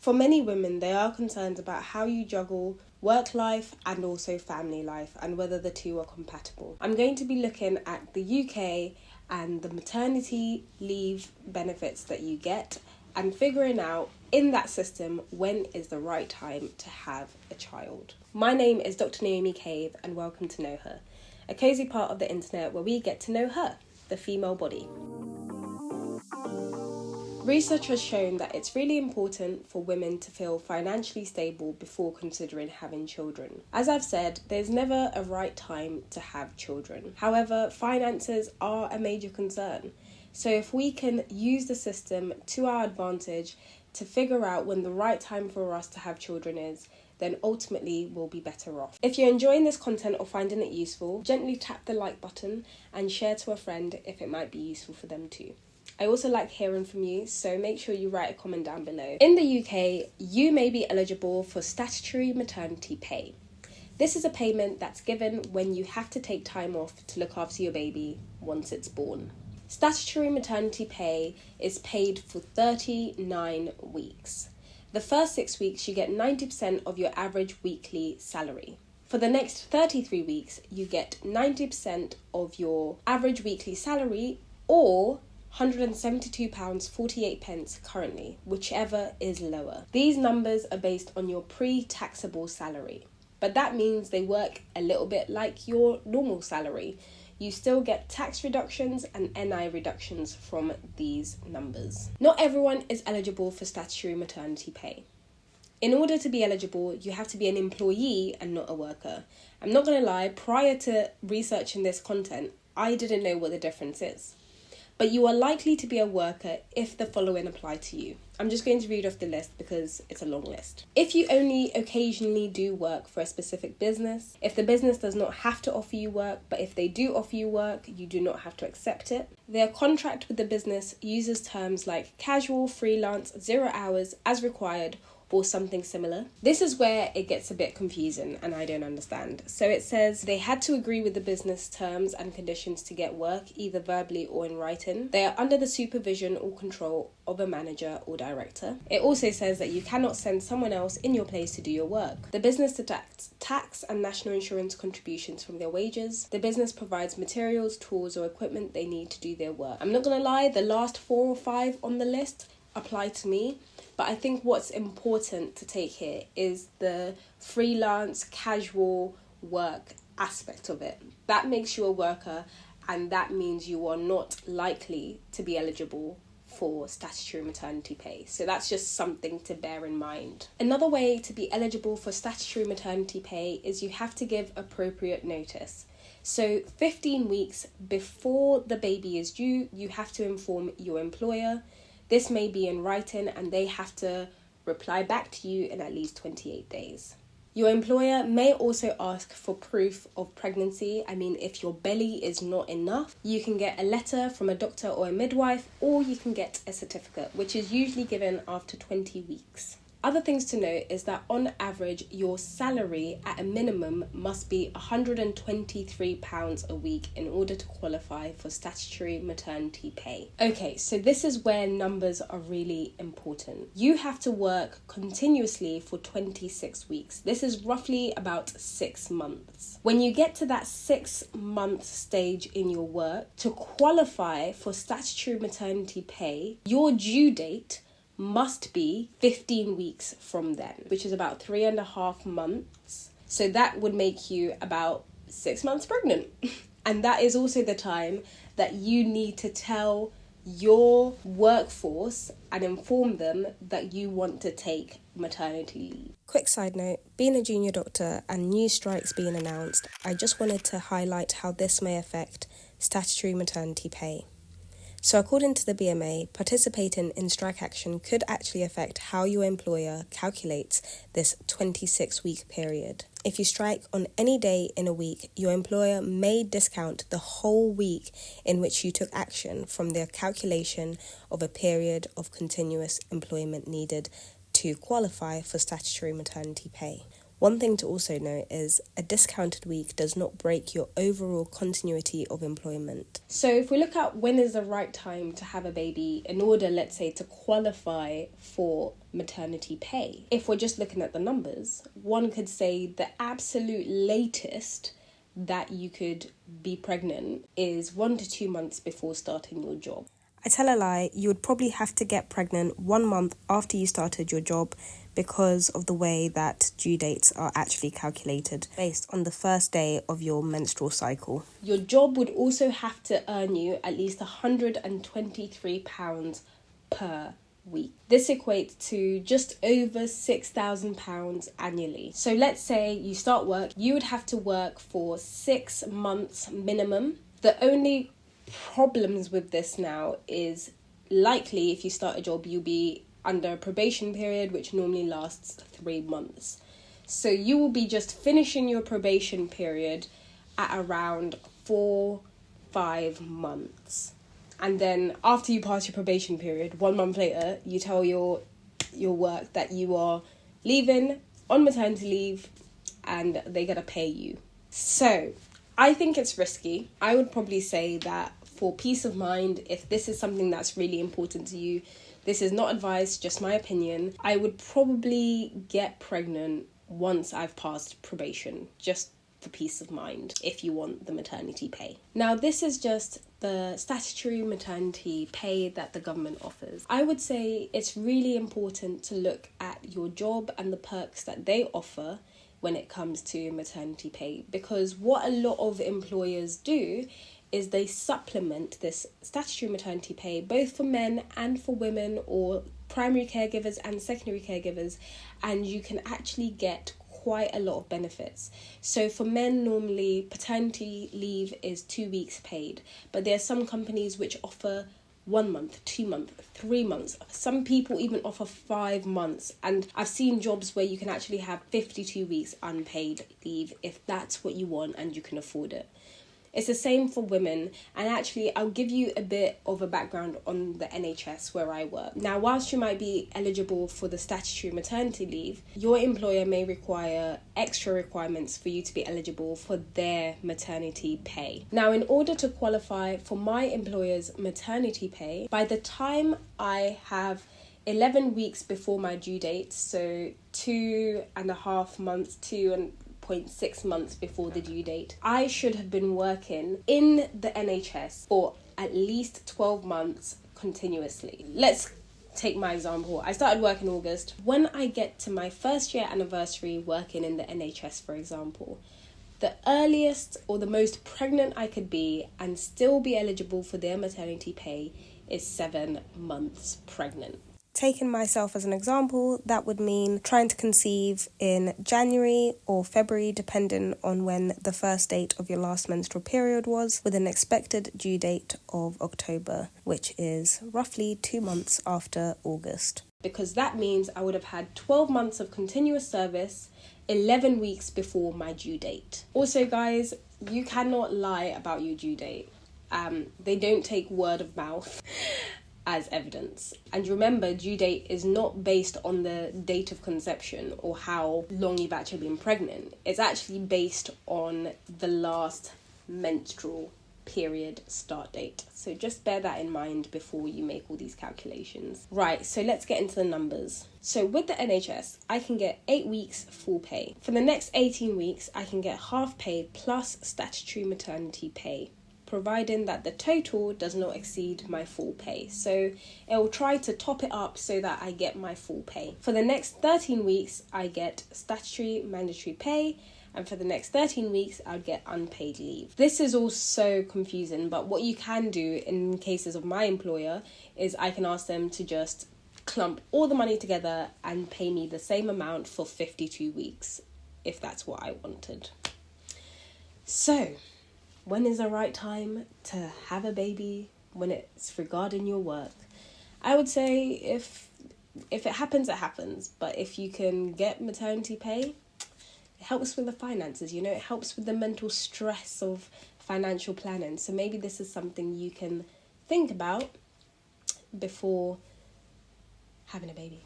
For many women, they are concerned about how you juggle work life and also family life and whether the two are compatible. I'm going to be looking at the UK and the maternity leave benefits that you get and figuring out in that system when is the right time to have a child. My name is Dr. Naomi Cave and welcome to Know Her, a cosy part of the internet where we get to know her, the female body. Research has shown that it's really important for women to feel financially stable before considering having children. As I've said, there's never a right time to have children. However, finances are a major concern. So if we can use the system to our advantage to figure out when the right time for us to have children is, then ultimately we'll be better off. If you're enjoying this content or finding it useful, gently tap the like button and share to a friend if it might be useful for them too. I also like hearing from you, so make sure you write a comment down below. In the UK, you may be eligible for statutory maternity pay. This is a payment that's given when you have to take time off to look after your baby once it's born. Statutory maternity pay is paid for 39 weeks. The first 6 weeks, you get 90% of your average weekly salary. For the next 33 weeks, you get 90% of your average weekly salary or £172.48 currently, whichever is lower. These numbers are based on your pre-taxable salary, but that means they work a little bit like your normal salary. You still get tax reductions and NI reductions from these numbers. Not everyone is eligible for statutory maternity pay. In order to be eligible, you have to be an employee and not a worker. I'm not going to lie, prior to researching this content, I didn't know what the difference is. But you are likely to be a worker if the following apply to you. I'm just going to read off the list because it's a long list. If you only occasionally do work for a specific business, if the business does not have to offer you work, but if they do offer you work, you do not have to accept it. Their contract with the business uses terms like casual, freelance, 0 hours, as required, or something similar. This is where it gets a bit confusing and I don't understand. So it says they had to agree with the business terms and conditions to get work, either verbally or in writing. They are under the supervision or control of a manager or director. It also says that you cannot send someone else in your place to do your work. The business deducts tax and national insurance contributions from their wages. The business provides materials, tools or equipment they need to do their work. I'm not gonna lie, the last 4 or 5 on the list apply to me. But I think what's important to take here is the freelance, casual work aspect of it. That makes you a worker, and that means you are not likely to be eligible for statutory maternity pay. So that's just something to bear in mind. Another way to be eligible for statutory maternity pay is you have to give appropriate notice. So 15 weeks before the baby is due, you have to inform your employer. This may be in writing and they have to reply back to you in at least 28 days. Your employer may also ask for proof of pregnancy. If your belly is not enough, you can get a letter from a doctor or a midwife, or you can get a certificate, which is usually given after 20 weeks. Other things to note is that on average, your salary at a minimum must be £123 a week in order to qualify for statutory maternity pay. Okay, so this is where numbers are really important. You have to work continuously for 26 weeks. This is roughly about 6 months. When you get to that 6-month stage in your work, to qualify for statutory maternity pay, your due date must be 15 weeks from then, which is about 3.5 months. So that would make you about 6 months pregnant. And that is also the time that you need to tell your workforce and inform them that you want to take maternity leave. Quick side note, being a junior doctor and new strikes being announced, I just wanted to highlight how this may affect statutory maternity pay. So according to the BMA, participating in strike action could actually affect how your employer calculates this 26-week period. If you strike on any day in a week, your employer may discount the whole week in which you took action from their calculation of a period of continuous employment needed to qualify for statutory maternity pay. One thing to also note is a discounted week does not break your overall continuity of employment. So if we look at when is the right time to have a baby in order, let's say, to qualify for maternity pay, if we're just looking at the numbers, one could say the absolute latest that you could be pregnant is 1 to 2 months before starting your job. I tell a lie, you would probably have to get pregnant 1 month after you started your job because of the way that due dates are actually calculated based on the first day of your menstrual cycle. Your job would also have to earn you at least £123 per week. This equates to just over £6,000 annually. So let's say you start work, you would have to work for 6 months minimum. The only problems with this now is likely if you start a job you'll be under a probation period which normally lasts 3 months. So you will be just finishing your probation period at around 4-5 months. And then after you pass your probation period, 1 month later, you tell your work that you are leaving on maternity leave and they gotta pay you. So I think it's risky. I would probably say that for peace of mind, if this is something that's really important to you, this is not advice, just my opinion, I would probably get pregnant once I've passed probation, just for peace of mind, if you want the maternity pay. Now, this is just the statutory maternity pay that the government offers. I would say it's really important to look at your job and the perks that they offer when it comes to maternity pay, because what a lot of employers do is they supplement this statutory maternity pay both for men and for women, or primary caregivers and secondary caregivers, and you can actually get quite a lot of benefits. So for men, normally paternity leave is 2 weeks paid, but there are some companies which offer 1 month, 2 months, 3 months. Some people even offer 5 months, and I've seen jobs where you can actually have 52 weeks unpaid leave if that's what you want and you can afford it. It's the same for women, and actually I'll give you a bit of a background on the NHS where I work. Now, whilst you might be eligible for the statutory maternity leave, your employer may require extra requirements for you to be eligible for their maternity pay. Now, in order to qualify for my employer's maternity pay, by the time I have 11 weeks before my due date, so 2.5 months, 2.6 months before the due date, I should have been working in the NHS for at least 12 months continuously. Let's take my example. I started work in August. When I get to my first year anniversary working in the NHS, for example, the earliest or the most pregnant I could be and still be eligible for their maternity pay is 7 months pregnant. Taking myself as an example, that would mean trying to conceive in January or February, depending on when the first date of your last menstrual period was, with an expected due date of October, which is roughly 2 months after August. Because that means I would have had 12 months of continuous service, 11 weeks before my due date. Also, guys, you cannot lie about your due date. They don't take word of mouth as evidence. And remember, due date is not based on the date of conception or how long you've actually been pregnant. It's actually based on the last menstrual period start date. So just bear that in mind before you make all these calculations. Right, so let's get into the numbers. So with the NHS, I can get 8 weeks full pay. For the next 18 weeks, I can get half pay plus statutory maternity pay, providing that the total does not exceed my full pay. So it will try to top it up so that I get my full pay. For the next 13 weeks, I get statutory mandatory pay, and for the next 13 weeks, I'll get unpaid leave. This is all so confusing, but what you can do in cases of my employer is I can ask them to just clump all the money together and pay me the same amount for 52 weeks, if that's what I wanted. So, when is the right time to have a baby when it's regarding your work? I would say if it happens, it happens. But if you can get maternity pay, it helps with the finances, it helps with the mental stress of financial planning. So maybe this is something you can think about before having a baby.